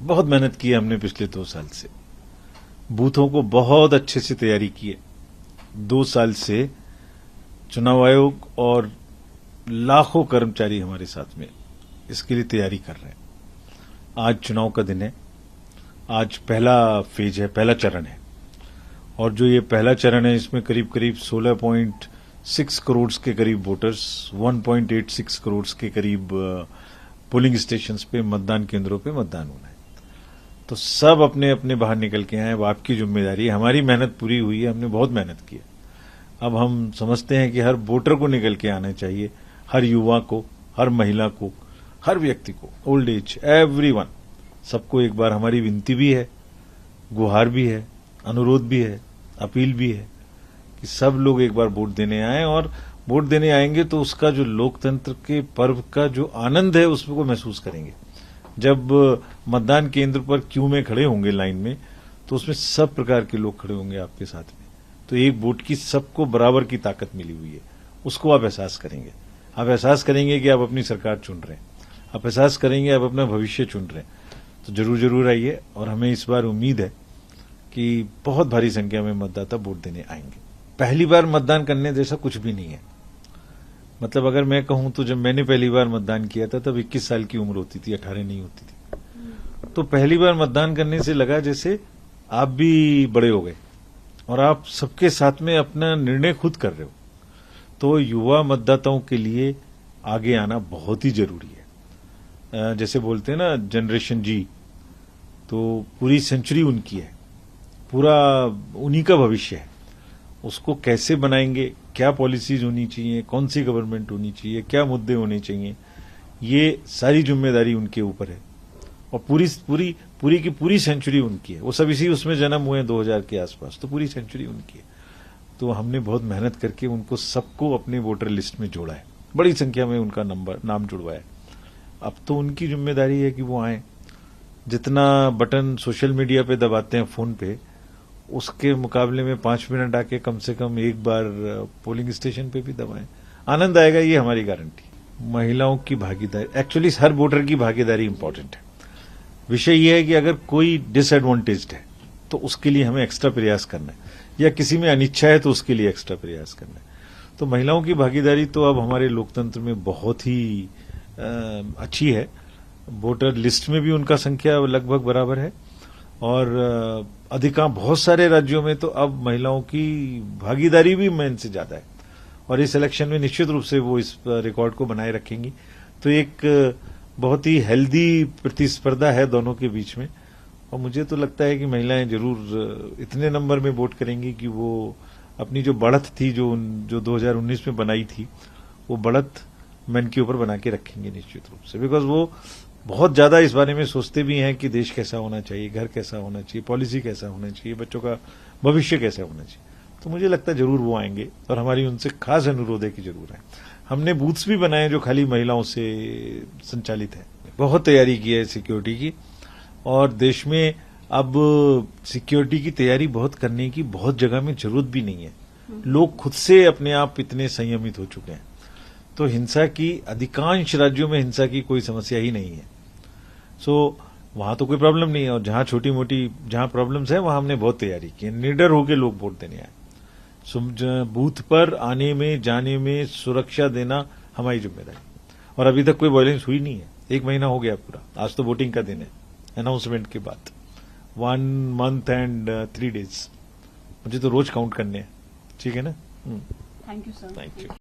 बहुत मेहनत की है हमने पिछले 2 साल से, बूथों को बहुत अच्छे से तैयारी की है। 2 साल से चुनाव आयोग और लाखों कर्मचारी हमारे साथ में इसके लिए तैयारी कर रहे हैं। आज चुनाव का दिन है, आज पहला फेज है, पहला चरण है, और जो ये पहला चरण है इसमें करीब करीब 16.6 करोड़ के करीब वोटर्स, 1.86 करोड़ के करीब पोलिंग स्टेशंस पे, मतदान केंद्रों पे मतदान होना है। तो सब अपने अपने बाहर निकल के आए। अब आपकी जिम्मेदारी है, हमारी मेहनत पूरी हुई है, हमने बहुत मेहनत की है। अब हम समझते हैं कि हर वोटर को निकल के आना चाहिए, हर युवा को, हर महिला को, हर व्यक्ति को, ओल्ड एज, एवरीवन, सबको एक बार हमारी विनती भी है, गुहार भी है, अनुरोध भी है, अपील भी है कि सब लोग एक बार वोट देने आए, और वोट देने आएंगे तो उसका जो लोकतंत्र के पर्व का जो आनंद है उसको महसूस करेंगे। जब मतदान केंद्र पर क्यू में खड़े होंगे लाइन में, तो उसमें सब प्रकार के लोग खड़े होंगे आपके साथ में, तो एक वोट की सबको बराबर की ताकत मिली हुई है, उसको आप एहसास करेंगे। आप एहसास करेंगे कि आप अपनी सरकार चुन रहे हैं, आप एहसास करेंगे आप अपना भविष्य चुन रहे हैं। तो जरूर जरूर आइए, और हमें इस बार उम्मीद है कि बहुत भारी संख्या में मतदाता वोट देने आएंगे। पहली बार मतदान करने जैसा कुछ भी नहीं है। मतलब अगर मैं कहूं तो जब मैंने पहली बार मतदान किया था तब 21 साल की उम्र होती थी, 18 नहीं होती थी। तो पहली बार मतदान करने से लगा जैसे आप भी बड़े हो गए और आप सबके साथ में अपना निर्णय खुद कर रहे हो। तो युवा मतदाताओं के लिए आगे आना बहुत ही जरूरी है। जैसे बोलते हैं ना जनरेशन जी, तो पूरी सेंचुरी उनकी है, पूरा उन्हीं का भविष्य है। उसको कैसे बनाएंगे, क्या पॉलिसीज होनी चाहिए, कौन सी गवर्नमेंट होनी चाहिए, क्या मुद्दे होने चाहिए, ये सारी जिम्मेदारी उनके ऊपर है। और पूरी की पूरी सेंचुरी उनकी है। वो सब इसी उसमें जन्म हुए हैं 2000 के आसपास, तो पूरी सेंचुरी उनकी है। तो हमने बहुत मेहनत करके उनको सबको अपने वोटर लिस्ट में जोड़ा है, बड़ी संख्या में उनका नाम जुड़वाया है। अब तो उनकी जिम्मेदारी है कि वो आए। जितना बटन सोशल मीडिया पे दबाते हैं फोन पे, उसके मुकाबले में 5 मिनट आके कम से कम एक बार पोलिंग स्टेशन पे भी दबाएं, आनंद आएगा, ये हमारी गारंटी। महिलाओं की भागीदारी, एक्चुअली हर वोटर की भागीदारी इंपॉर्टेंट है। विषय यह है कि अगर कोई डिसएडवांटेज्ड है तो उसके लिए हमें एक्स्ट्रा प्रयास करना है, या किसी में अनिच्छा है तो उसके लिए एक्स्ट्रा प्रयास करना है। तो महिलाओं की भागीदारी तो अब हमारे लोकतंत्र में बहुत ही अच्छी है। वोटर लिस्ट में भी उनका संख्या लगभग बराबर है, और बहुत सारे राज्यों में तो अब महिलाओं की भागीदारी भी मेन से ज्यादा है, और इस इलेक्शन में निश्चित रूप से वो इस रिकॉर्ड को बनाए रखेंगी। तो एक बहुत ही हेल्दी प्रतिस्पर्धा है दोनों के बीच में, और मुझे तो लगता है कि महिलाएं जरूर इतने नंबर में वोट करेंगी कि वो अपनी जो बढ़त थी जो 2019 में बनाई थी, वो बढ़त मन के ऊपर बना के रखेंगे निश्चित रूप से। बिकॉज वो बहुत ज्यादा इस बारे में सोचते भी हैं कि देश कैसा होना चाहिए, घर कैसा होना चाहिए, पॉलिसी कैसा होना चाहिए, बच्चों का भविष्य कैसा होना चाहिए। तो मुझे लगता है जरूर वो आएंगे, और हमारी उनसे खास अनुरोध है कि जरूर आए। हमने बूथ्स भी बनाए जो खाली महिलाओं से संचालित है। बहुत तैयारी की है सिक्योरिटी की, और देश में अब सिक्योरिटी की तैयारी बहुत करने की बहुत जगह में जरूरत भी नहीं है। लोग खुद से अपने आप इतने संयमित हो चुके हैं। तो हिंसा की, अधिकांश राज्यों में हिंसा की कोई समस्या ही नहीं है। वहां तो कोई प्रॉब्लम नहीं है, और जहां छोटी मोटी जहां प्रॉब्लम्स है वहां हमने बहुत तैयारी की है। निडर होकर लोग वोट देने आए। बूथ पर आने में जाने में सुरक्षा देना हमारी जिम्मेदारी, और अभी तक कोई वायलेंस हुई नहीं है। 1 महीना हो गया पूरा, आज तो वोटिंग का दिन है अनाउंसमेंट के बाद, 1 month and 3 days। मुझे तो रोज काउंट करने हैं, ठीक है ना। Thank you sir. Thank you.